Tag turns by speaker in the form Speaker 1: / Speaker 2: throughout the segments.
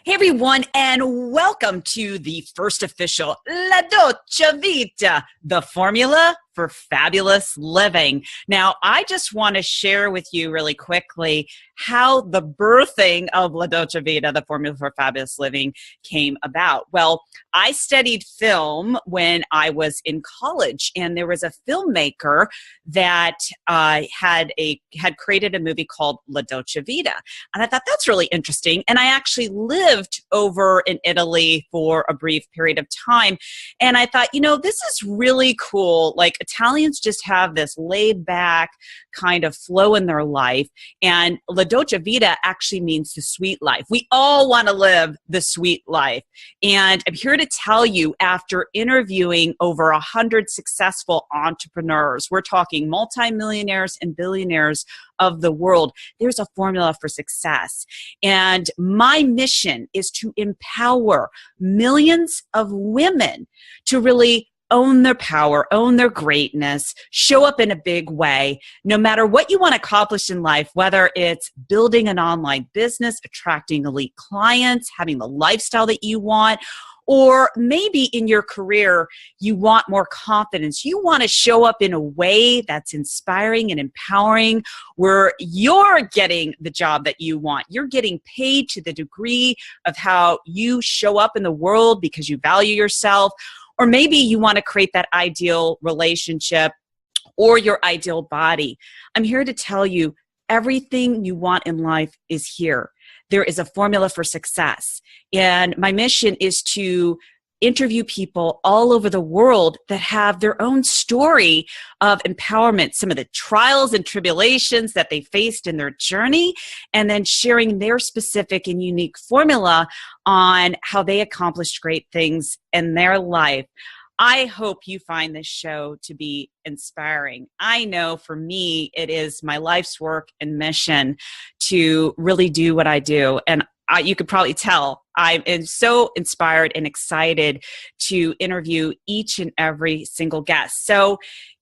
Speaker 1: Hey everyone, and welcome to the first official La Dolce Vita, the formula for fabulous living. Now, I just want to share with you really quickly how the birthing of La Dolce Vita, the formula for fabulous living, came about. Well, I studied film when I was in college, and there was a filmmaker that had created a movie called La Dolce Vita. And I thought that's really interesting. And I actually lived over in Italy for a brief period of time. And I thought, this is really cool. Like, Italians just have this laid back kind of flow in their life. And La Dolce Vita actually means the sweet life. We all want to live the sweet life. And I'm here to tell you, after interviewing over 100 successful entrepreneurs, we're talking multimillionaires and billionaires of the world, there's a formula for success. And my mission is to empower millions of women to really own their power, own their greatness, show up in a big way, no matter what you want to accomplish in life, whether it's building an online business, attracting elite clients, having the lifestyle that you want, or maybe in your career, you want more confidence. You want to show up in a way that's inspiring and empowering, where you're getting the job that you want. You're getting paid to the degree of how you show up in the world because you value yourself. Or maybe you want to create that ideal relationship or your ideal body. I'm here to tell you, everything you want in life is here. There is a formula for success. And my mission is to interview people all over the world that have their own story of empowerment, some of the trials and tribulations that they faced in their journey, and then sharing their specific and unique formula on how they accomplished great things in their life. I hope you find this show to be inspiring. I know for me, it is my life's work and mission to really do what I do. And you could probably tell I am so inspired and excited to interview each and every single guest. So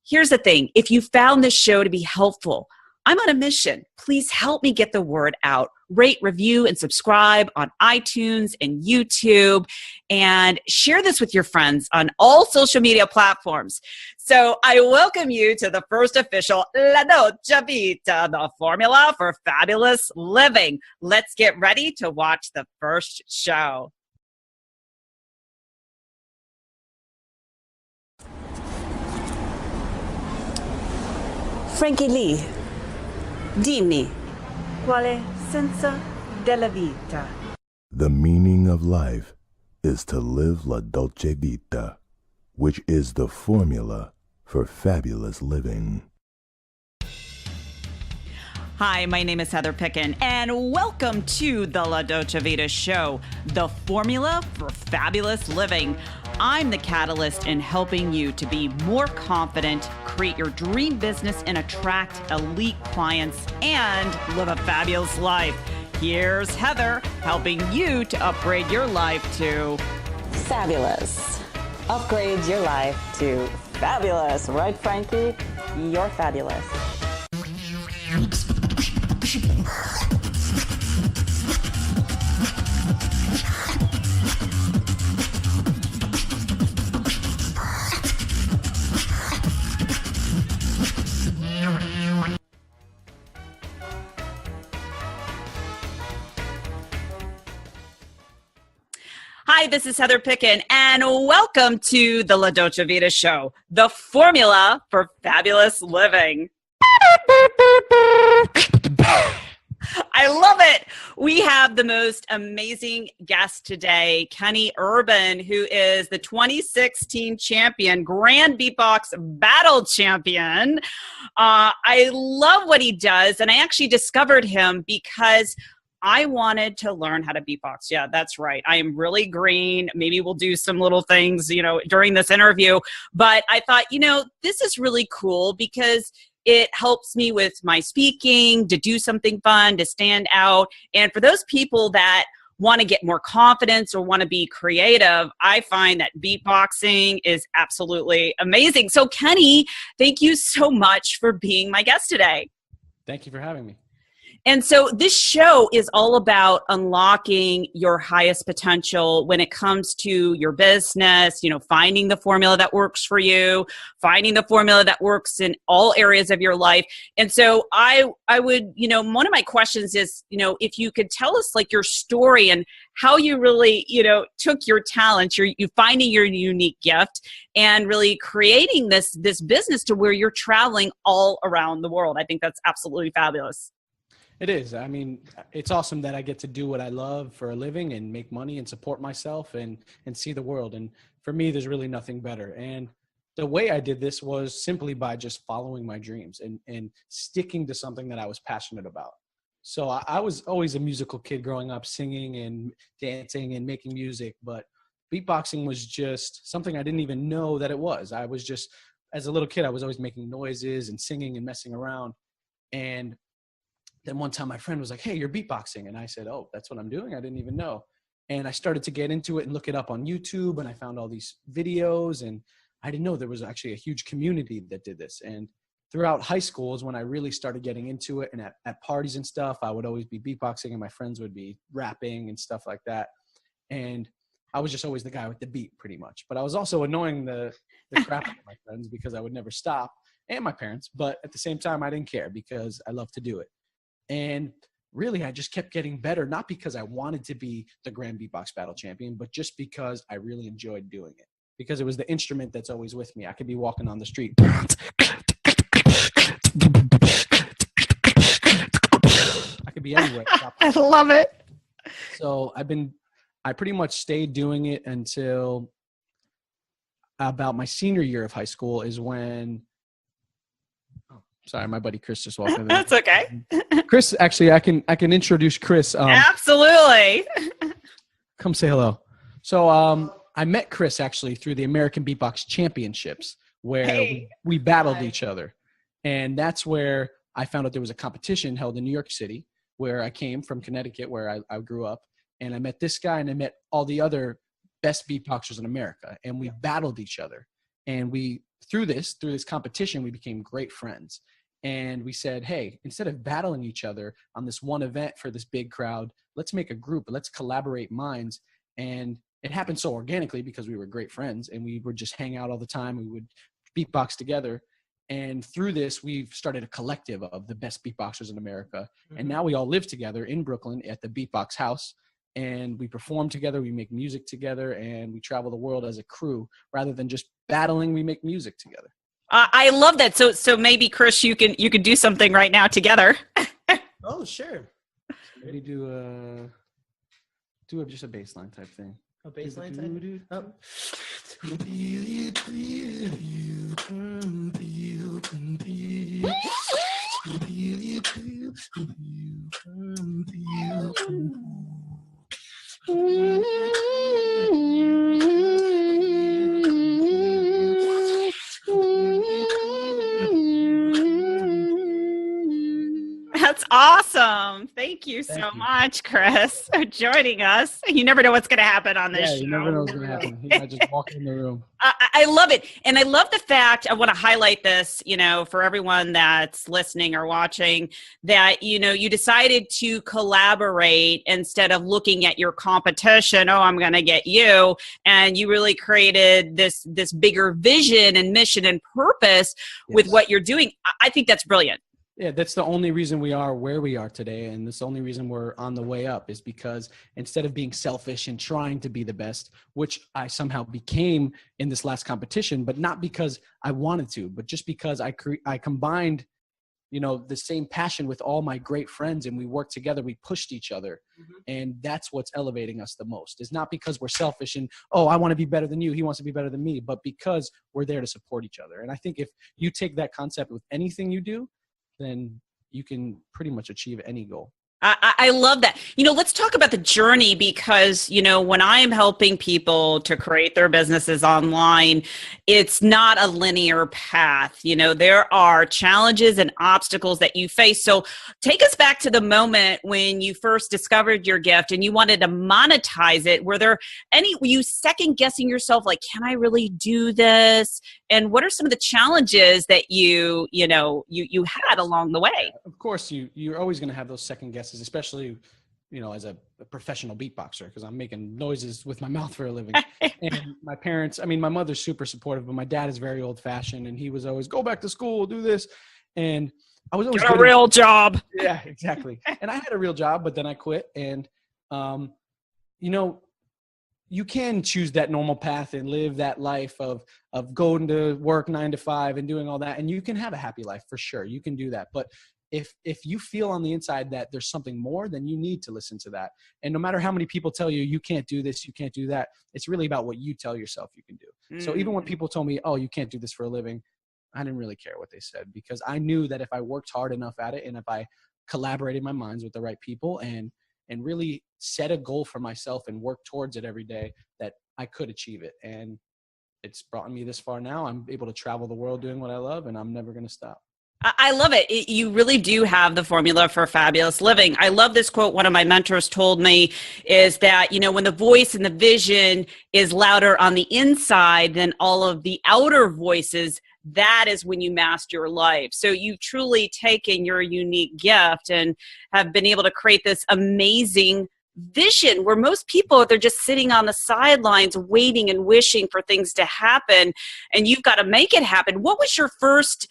Speaker 1: here's the thing. If you found this show to be helpful, I'm on a mission. Please help me get the word out. Rate, review, and subscribe on iTunes and YouTube, and share this with your friends on all social media platforms. So I welcome you to the first official La Dolce Vita, the formula for fabulous living. Let's get ready to watch the first show.
Speaker 2: Frankie Lee, dimmi, quale senso della vita?
Speaker 3: The meaning of life is to live La Dolce Vita, which is the formula for fabulous living.
Speaker 1: Hi, my name is Heather Picken, and welcome to the La Dolce Vita show, the formula for fabulous living. I'm the catalyst in helping you to be more confident, create your dream business, and attract elite clients and live a fabulous life. Here's Heather helping you to upgrade your life to
Speaker 2: Fabulous. Upgrade your life to fabulous. Right, Frankie? You're fabulous.
Speaker 1: Hi, this is Heather Picken, and welcome to the La Dolce Vita show, the formula for fabulous living. I love it. We have the most amazing guest today, Kenny Urban, who is the 2016 champion, Grand Beatbox Battle Champion. I love what he does, and I actually discovered him because I wanted to learn how to beatbox. Yeah, that's right. I am really green. Maybe we'll do some little things, during this interview. But I thought, this is really cool because it helps me with my speaking, to do something fun, to stand out. And for those people that want to get more confidence or want to be creative, I find that beatboxing is absolutely amazing. So Kenny, thank you so much for being my guest today.
Speaker 4: Thank you for having me.
Speaker 1: And so this show is all about unlocking your highest potential when it comes to your business, finding the formula that works for you, finding the formula that works in all areas of your life. And so I would, one of my questions is, if you could tell us like your story and how you really, took your talent, you finding your unique gift and really creating this business to where you're traveling all around the world. I think that's absolutely fabulous.
Speaker 4: It is. I mean, it's awesome that I get to do what I love for a living and make money and support myself and see the world. And for me, there's really nothing better. And the way I did this was simply by just following my dreams and sticking to something that I was passionate about. So I was always a musical kid growing up, singing and dancing and making music, but beatboxing was just something I didn't even know that it was. I was just, as a little kid, I was always making noises and singing and messing around. And then one time my friend was like, hey, you're beatboxing. And I said, oh, that's what I'm doing? I didn't even know. And I started to get into it and look it up on YouTube. And I found all these videos. And I didn't know there was actually a huge community that did this. And throughout high school is when I really started getting into it. And at parties and stuff, I would always be beatboxing and my friends would be rapping and stuff like that. And I was just always the guy with the beat pretty much. But I was also annoying the crap out of my friends because I would never stop, and my parents. But at the same time, I didn't care because I love to do it. And really, I just kept getting better, not because I wanted to be the Grand Beatbox Battle Champion, but just because I really enjoyed doing it. Because it was the instrument that's always with me. I could be walking on the street. I could be anywhere.
Speaker 1: I love it.
Speaker 4: So I pretty much stayed doing it until about my senior year of high school is when, sorry, my buddy Chris just walked in.
Speaker 1: That's okay.
Speaker 4: Chris, actually, I can introduce Chris.
Speaker 1: Absolutely.
Speaker 4: Come say hello. So I met Chris actually through the American Beatbox Championships where we battled each other. And that's where I found out there was a competition held in New York City, where I came from, Connecticut, where I grew up. And I met this guy and I met all the other best beatboxers in America. And we battled each other. And through this competition, we became great friends. And we said, hey, instead of battling each other on this one event for this big crowd, let's make a group. Let's collaborate minds. And it happened so organically because we were great friends and we would just hang out all the time. We would beatbox together. And through this, we've started a collective of the best beatboxers in America. Mm-hmm. And now we all live together in Brooklyn at the Beatbox House. And we perform together, we make music together, and we travel the world as a crew. Rather than just battling, we make music together.
Speaker 1: I love that. So maybe Chris, you can do something right now together.
Speaker 4: Oh, sure. Maybe do just a bass line type thing.
Speaker 5: A bass line type? Oh.
Speaker 1: That's awesome. Thank you so much, Chris, for joining us. You never know what's going to happen on this show.
Speaker 4: You never know what's going to happen. He might just walk in the room.
Speaker 1: I love it. And I love the fact, I want to highlight this, for everyone that's listening or watching, that, you decided to collaborate instead of looking at your competition. Oh, I'm going to get you. And you really created this bigger vision and mission and purpose with what you're doing. I think that's brilliant.
Speaker 4: Yeah, that's the only reason we are where we are today. And that's the only reason we're on the way up is because instead of being selfish and trying to be the best, which I somehow became in this last competition, but not because I wanted to, but just because I combined, the same passion with all my great friends and we worked together, we pushed each other. Mm-hmm. And that's what's elevating us the most. It's not because we're selfish and, oh, I want to be better than you, he wants to be better than me, but because we're there to support each other. And I think if you take that concept with anything you do, then you can pretty much achieve any goal.
Speaker 1: I love that. Let's talk about the journey because, when I am helping people to create their businesses online, it's not a linear path. There are challenges and obstacles that you face. So take us back to the moment when you first discovered your gift and you wanted to monetize it. Were you second guessing yourself? Like, can I really do this? And what are some of the challenges that you had along the way?
Speaker 4: Of course, you're always going to have those second guesses, especially, as a professional beatboxer, because I'm making noises with my mouth for a living. And my parents, my mother's super supportive, but my dad is very old fashioned, and he was always, go back to school, do this. And I was always
Speaker 1: get a real job.
Speaker 4: Yeah, exactly. And I had a real job, but then I quit. And, you can choose that normal path and live that life of going to work 9 to 5 and doing all that. And you can have a happy life for sure. You can do that. But if you feel on the inside that there's something more, then you need to listen to that. And no matter how many people tell you, you can't do this, you can't do that, it's really about what you tell yourself you can do. So even when people told me, oh, you can't do this for a living, I didn't really care what they said, because I knew that if I worked hard enough at it and if I collaborated my minds with the right people and really set a goal for myself and work towards it every day, that I could achieve it. And it's brought me this far now. I'm able to travel the world doing what I love, and I'm never going to stop.
Speaker 1: I love it. You really do have the formula for fabulous living. I love this quote one of my mentors told me is that, when the voice and the vision is louder on the inside than all of the outer voices, that is when you master your life. So you've truly taken your unique gift and have been able to create this amazing vision where most people, they're just sitting on the sidelines waiting and wishing for things to happen, and you've got to make it happen. What was your first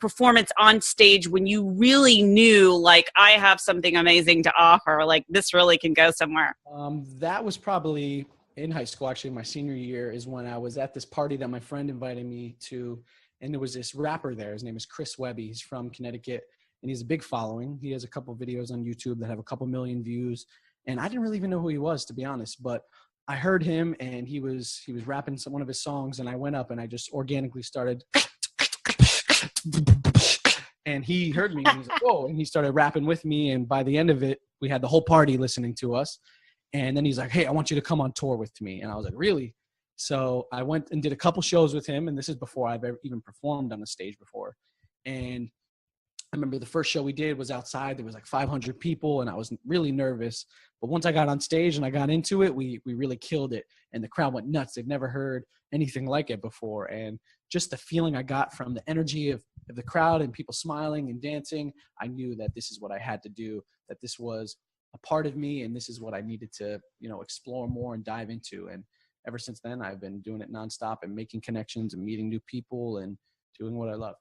Speaker 1: performance on stage when you really knew, like, I have something amazing to offer, like this really can go somewhere?
Speaker 4: That was probably in high school. Actually, my senior year is when I was at this party that my friend invited me to, and there was this rapper there. His name is Chris Webby. He's from Connecticut. And he has a big following. He has a couple of videos on YouTube that have a couple million views. And I didn't really even know who he was, to be honest. But I heard him, and he was rapping one of his songs. And I went up and I just organically started. And he heard me. And he was like, whoa. And he started rapping with me. And by the end of it, we had the whole party listening to us. And then he's like, hey, I want you to come on tour with me. And I was like, really? So I went and did a couple shows with him. And this is before I've ever even performed on the stage before. And I remember the first show we did was outside. There was like 500 people, and I was really nervous. But once I got on stage and I got into it, we really killed it. And the crowd went nuts. They've never heard anything like it before. And just the feeling I got from the energy of the crowd and people smiling and dancing, I knew that this is what I had to do, that this was a part of me, and this is what I needed to, explore more and dive into. And ever since then, I've been doing it nonstop and making connections and meeting new people and doing what I love.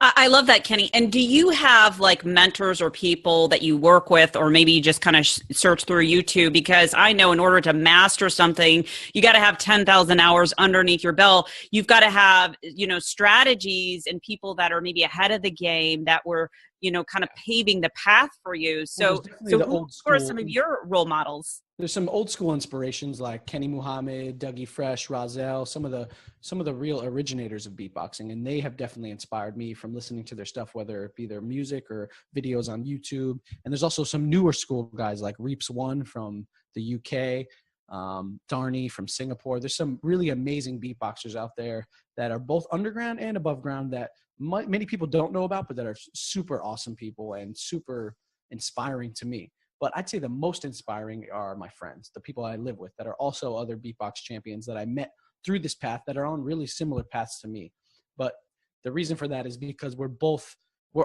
Speaker 1: I love that, Kenny. And do you have like mentors or people that you work with, or maybe you just kind of search through YouTube? Because I know in order to master something, you got to have 10,000 hours underneath your belt. You've got to have, strategies and people that are maybe ahead of the game that were, kind of paving the path for you. So who are some of your role models?
Speaker 4: There's some old school inspirations like Kenny Muhammad, Dougie Fresh, Rozelle, some of the real originators of beatboxing, and they have definitely inspired me from listening to their stuff, whether it be their music or videos on YouTube. And there's also some newer school guys like Reaps One from the UK, Darnie from Singapore. There's some really amazing beatboxers out there that are both underground and above ground that many people don't know about, but that are super awesome people and super inspiring to me. But I'd say the most inspiring are my friends, the people I live with that are also other beatbox champions that I met through this path that are on really similar paths to me. But the reason for that is because we're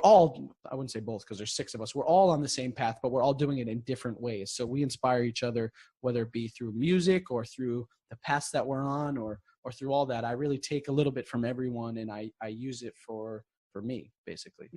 Speaker 4: all, I wouldn't say both because there's 6 of us, we're all on the same path, but we're all doing it in different ways. So we inspire each other, whether it be through music or through the paths that we're on or through all that. I really take a little bit from everyone, and I use it for me, basically.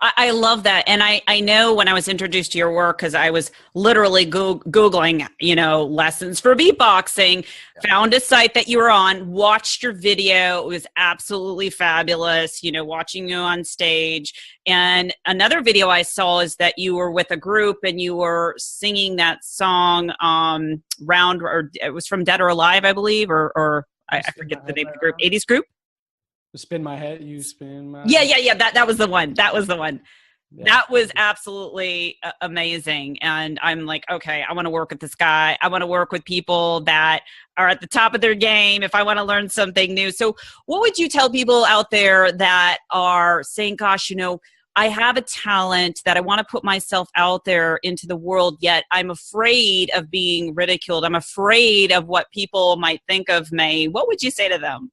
Speaker 1: I love that. And I know when I was introduced to your work, because I was literally Googling, lessons for beatboxing, found a site that you were on, watched your video. It was absolutely fabulous, watching you on stage. And another video I saw is that you were with a group and you were singing that song, or it was from Dead or Alive, I believe, or I forget the name of the group, 80s group?
Speaker 4: Spin my head, you spin my
Speaker 1: Yeah. That was the one.
Speaker 4: Yeah.
Speaker 1: That was absolutely amazing. And I'm like, okay, I want to work with this guy. I want to work with people that are at the top of their game if I want to learn something new. So what would you tell people out there that are saying, gosh, you know, I have a talent that I want to put myself out there into the world, yet I'm afraid of being ridiculed. I'm afraid of what people might think of me. What would you say to them?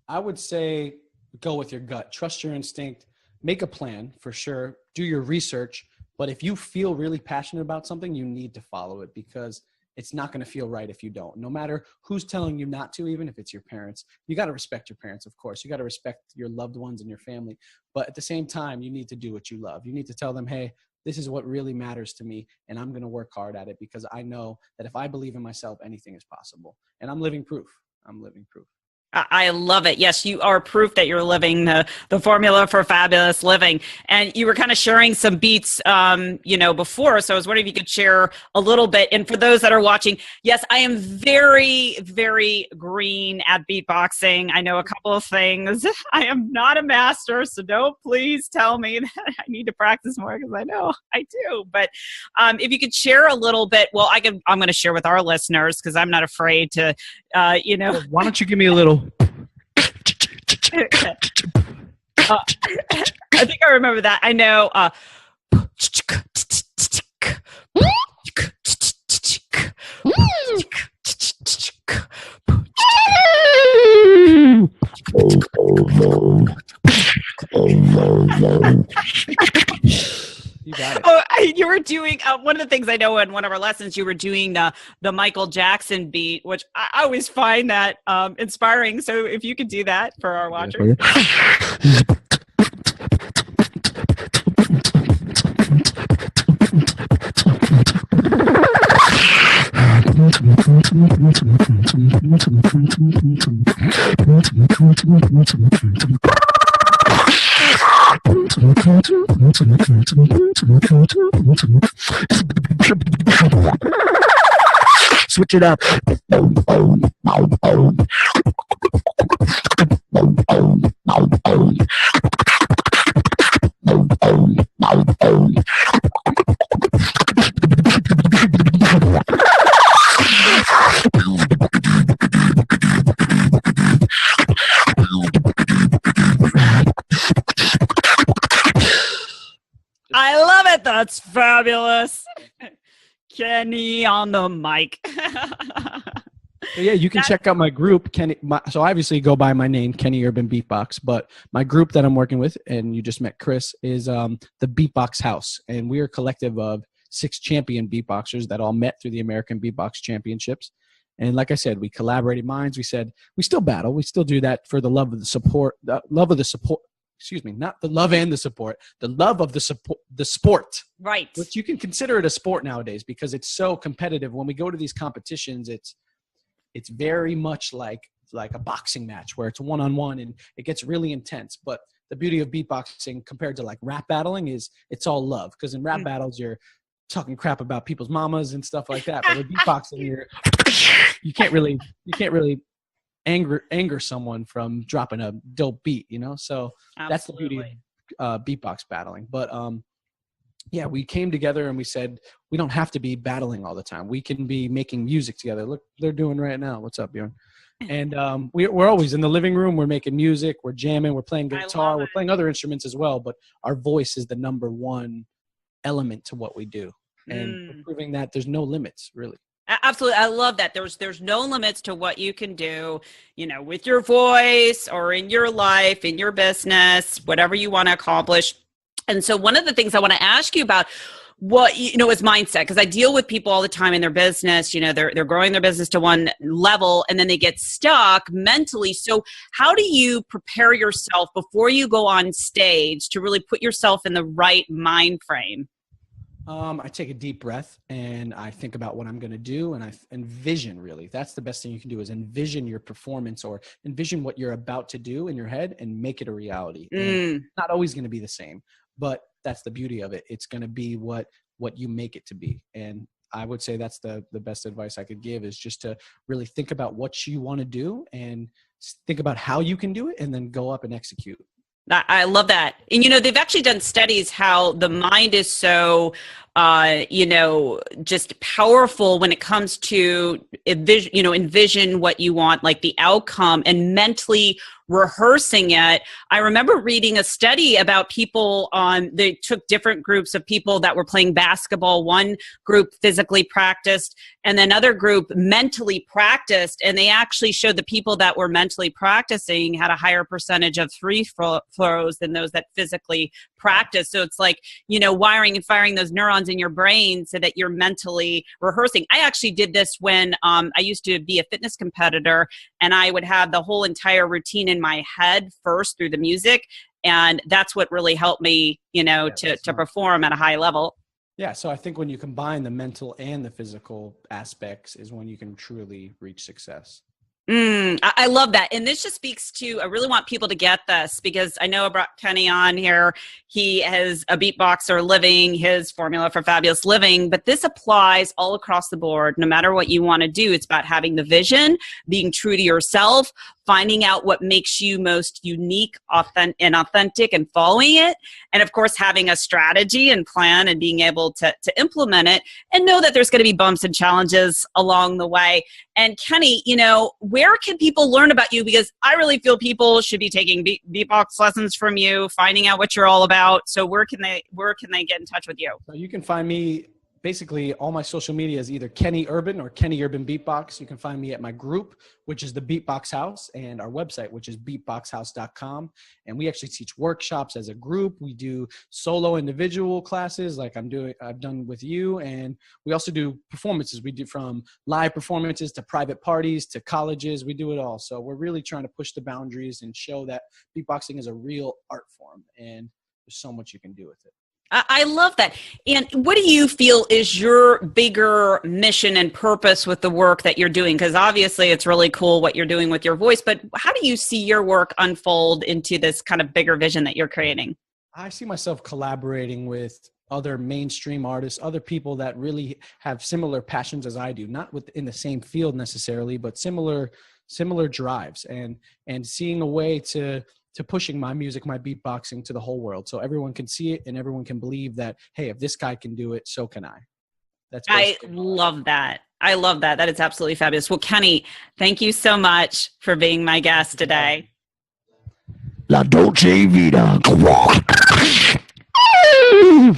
Speaker 4: I would say go with your gut. Trust your instinct. Make a plan for sure. Do your research. But if you feel really passionate about something, you need to follow it because it's not going to feel right if you don't. No matter who's telling you not to, even if it's your parents. You got to respect your parents, of course. You got to respect your loved ones and your family. But at the same time, you need to do what you love. You need to tell them, hey, this is what really matters to me, and I'm going to work hard at it because I know that if I believe in myself, anything is possible. And I'm living proof. I'm living proof.
Speaker 1: I love it. Yes, you are proof that you're living the formula for fabulous living. And you were kind of sharing some beats, before. So I was wondering if you could share a little bit. And for those that are watching, yes, I am very, very green at beatboxing. I know a couple of things. I am not a master, so don't please tell me that I need to practice more because I know I do. But if you could share a little bit, well, I'm going to share with our listeners because I'm not afraid to,
Speaker 4: Why don't you give me a little?
Speaker 1: I think I remember that. I know.
Speaker 4: You got it.
Speaker 1: Oh, you were doing one of the things I know in one of our lessons. You were doing the Michael Jackson beat, which I always find that inspiring. So if you could do that for our watchers.
Speaker 4: Switch it up.
Speaker 1: I love it. That's fabulous. Kenny on the mic.
Speaker 4: Yeah, you can check out my group, Kenny. So obviously go by my name, Kenny Urban Beatbox. But my group that I'm working with, and you just met Chris, is the Beatbox House. And we are a collective of 6 champion beatboxers that all met through the American Beatbox Championships. And like I said, we collaborated minds. We said, we still battle. We still do that for the love of the support, excuse me, not the love and the support, the love of the sport.
Speaker 1: Right.
Speaker 4: Which you can consider it a sport nowadays because it's so competitive. When we go to these competitions, it's very much like a boxing match where it's one-on-one and it gets really intense. But the beauty of beatboxing compared to like rap battling is it's all love. Because in rap battles, you're talking crap about people's mamas and stuff like that. But with beatboxing, you can't really anger someone from dropping a dope beat, So
Speaker 1: Absolutely.
Speaker 4: That's the beauty of beatbox battling. But yeah, we came together and we said we don't have to be battling all the time. We can be making music together. Look, they're doing right now. What's up, Bjorn? And we're always in the living room. We're making music. We're jamming. We're playing guitar. We're playing other instruments as well. But our voice is the number one element to what we do. And proving that there's no limits, really.
Speaker 1: Absolutely. I love that. There's no limits to what you can do, with your voice or in your life, in your business, whatever you want to accomplish. And so one of the things I want to ask you about is mindset, because I deal with people all the time in their business, they're growing their business to one level and then they get stuck mentally. So how do you prepare yourself before you go on stage to really put yourself in the right mind frame?
Speaker 4: I take a deep breath and I think about what I'm going to do and I envision, really. That's the best thing you can do is envision your performance or envision what you're about to do in your head and make it a reality. It's not always going to be the same, but that's the beauty of it. It's going to be what you make it to be. And I would say that's the best advice I could give is just to really think about what you want to do and think about how you can do it and then go up and execute.
Speaker 1: I love that. And, they've actually done studies how the mind is so, just powerful when it comes to envision what you want, like the outcome, and mentally rehearsing it. I remember reading a study about people they took different groups of people that were playing basketball. One group physically practiced and then another group mentally practiced. And they actually showed the people that were mentally practicing had a higher percentage of free throws than those that physically practiced. So it's like, wiring and firing those neurons in your brain so that you're mentally rehearsing. I actually did this when I used to be a fitness competitor, and I would have the whole entire routine in my head first through the music. And that's what really helped me, to perform at a high level.
Speaker 4: Yeah. So I think when you combine the mental and the physical aspects is when you can truly reach success.
Speaker 1: I love that. And this just speaks to, I really want people to get this, because I know I brought Kenny on here. He has a beatboxer living, his formula for fabulous living, but this applies all across the board. No matter what you want to do, it's about having the vision, being true to yourself, finding out what makes you most unique, authentic, and following it. And of course, having a strategy and plan and being able to implement it, and know that there's going to be bumps and challenges along the way. And Kenny, where can people learn about you? Because I really feel people should be taking beatbox lessons from you, finding out what you're all about. So where can they get in touch with you?
Speaker 4: So you can find me, basically all my social media is either Kenny Urban or Kenny Urban Beatbox. You can find me at my group, which is the Beatbox House, and our website, which is beatboxhouse.com. And we actually teach workshops as a group. We do solo individual classes like I've done with you. And we also do performances. We do from live performances to private parties to colleges. We do it all. So we're really trying to push the boundaries and show that beatboxing is a real art form. And there's so much you can do with it.
Speaker 1: I love that. And what do you feel is your bigger mission and purpose with the work that you're doing? Because obviously it's really cool what you're doing with your voice, but how do you see your work unfold into this kind of bigger vision that you're creating?
Speaker 4: I see myself collaborating with other mainstream artists, other people that really have similar passions as I do, not within the same field necessarily, but similar drives, and seeing a way to pushing my music, my beatboxing to the whole world. So everyone can see it and everyone can believe that, hey, if this guy can do it, so can I.
Speaker 1: I love that. I love that. That is absolutely fabulous. Well, Kenny, thank you so much for being my guest today.
Speaker 6: La Dolce Vita.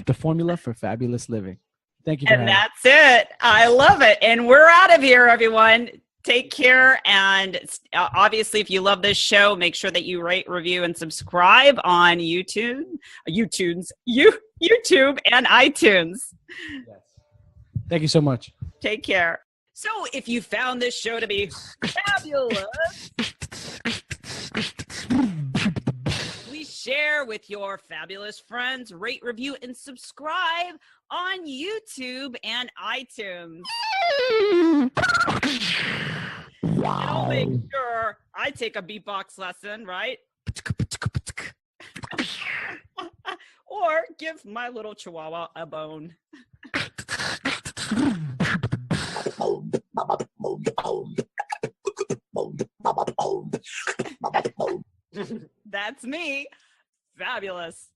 Speaker 4: The formula for fabulous living. Thank you.
Speaker 1: And that's it. I love it. And we're out of here, everyone. Take care. And obviously, if you love this show, make sure that you rate, review, and subscribe on YouTube and iTunes.
Speaker 4: Yes. Thank you so much.
Speaker 1: Take care. So if you found this show to be fabulous, please share with your fabulous friends, rate, review, and subscribe on YouTube and iTunes. And I'll make sure I take a beatbox lesson, right? Or give my little chihuahua a bone. That's me. Fabulous.